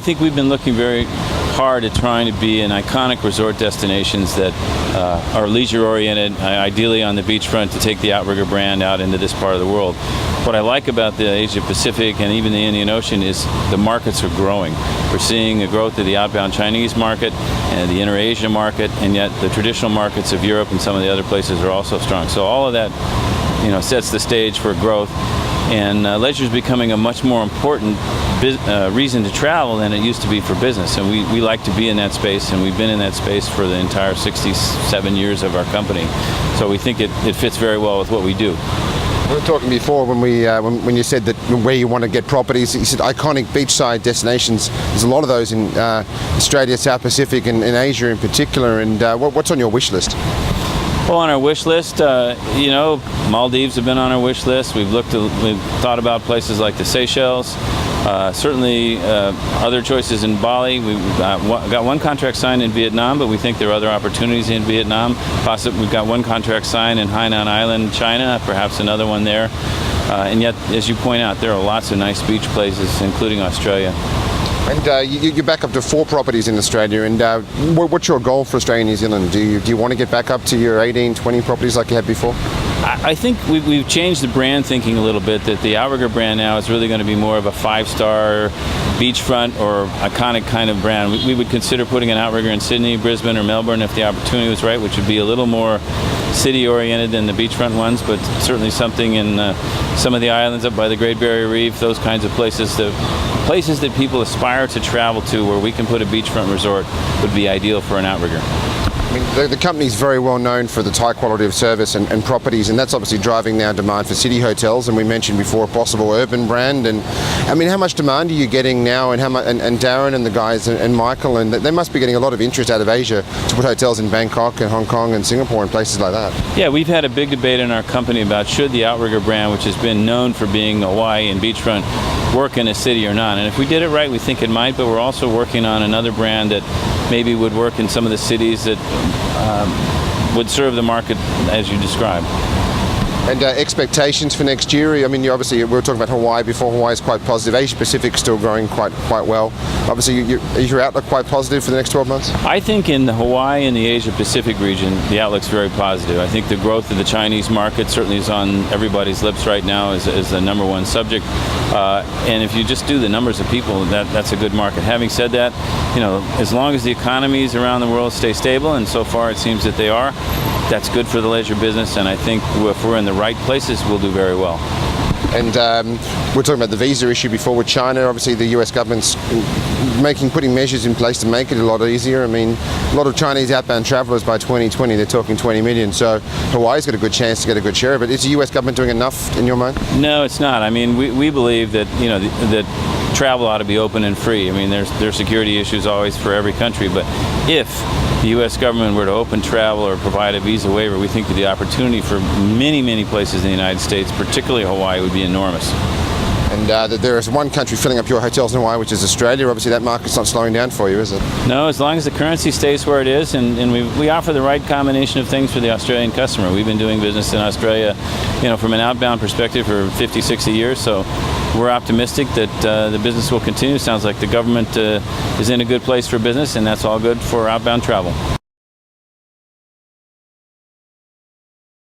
think we've been looking very hard at trying to be an iconic resort destinations that are leisure-oriented, ideally on the beachfront, to take the Outrigger brand out into this part of the world. What I like about the Asia-Pacific and even the Indian Ocean is the markets are growing. We're seeing a growth of the outbound Chinese market and the inter-Asia market, and yet the traditional markets of Europe and some of the other places are also strong. So all of that, sets the stage for growth. And leisure is becoming a much more important reason to travel than it used to be for business. And we like to be in that space, and we've been in that space for the entire 67 years of our company. So we think it fits very well with what we do. We were talking before when you said that where you want to get properties, you said iconic beachside destinations. There's a lot of those in Australia, South Pacific, and Asia in particular. And what's on your wish list? Well, on our wish list, Maldives have been on our wish list. We've thought about places like the Seychelles. Certainly other choices in Bali. We've got one contract signed in Vietnam, but we think there are other opportunities in Vietnam. Possibly we've got one contract signed in Hainan Island, China, perhaps another one there. And yet, as you point out, there are lots of nice beach places, including Australia. And you're back up to 4 properties in Australia, and what's your goal for Australia and New Zealand? Do you want to get back up to your 18, 20 properties like you had before? I think we've changed the brand thinking a little bit, that the Outrigger brand now is really going to be more of a 5-star beachfront or iconic kind of brand. We would consider putting an Outrigger in Sydney, Brisbane, or Melbourne if the opportunity was right, which would be a little more city-oriented than the beachfront ones, but certainly something in some of the islands up by the Great Barrier Reef, those kinds of places. The places that people aspire to travel to where we can put a beachfront resort would be ideal for an Outrigger. I mean, the company's very well known for its high quality of service and properties, and that's obviously driving now demand for city hotels. And we mentioned before a possible urban brand. And I mean, how much demand are you getting now? And and Darren and the guys and Michael, and they must be getting a lot of interest out of Asia to put hotels in Bangkok and Hong Kong and Singapore and places like that. Yeah, we've had a big debate in our company about should the Outrigger brand, which has been known for being Hawaii and beachfront, work in a city or not. And if we did it right, we think it might, but we're also working on another brand that maybe would work in some of the cities that would serve the market as you described. And expectations for next year? I mean, we were talking about Hawaii before. Hawaii is quite positive. Asia Pacific still growing quite well. Obviously, is your outlook quite positive for the next 12 months? I think in the Hawaii and the Asia Pacific region, the outlook's very positive. I think the growth of the Chinese market certainly is on everybody's lips right now as the number one subject. And if you just do the numbers of people, that's a good market. Having said that, as long as the economies around the world stay stable, and so far it seems that they are, that's good for the leisure business, and I think if we're in the right places, we'll do very well. And we're talking about the visa issue before with China. Obviously, the US government's putting measures in place to make it a lot easier. I mean, a lot of Chinese outbound travelers by 2020, they're talking 20 million. So Hawaii's got a good chance to get a good share of it. Is the US government doing enough in your mind? No, it's not. I mean, we believe that, that travel ought to be open and free. I mean, there's security issues always for every country, but if the U.S. government were to open travel or provide a visa waiver, we think that the opportunity for many, many places in the United States, particularly Hawaii, would be enormous. And there is one country filling up your hotels in Hawaii, which is Australia. Obviously, that market's not slowing down for you, is it? No, as long as the currency stays where it is, and we offer the right combination of things for the Australian customer. We've been doing business in Australia, from an outbound perspective for 50, 60 years, so we're optimistic that the business will continue. Sounds like the government is in a good place for business, and that's all good for outbound travel.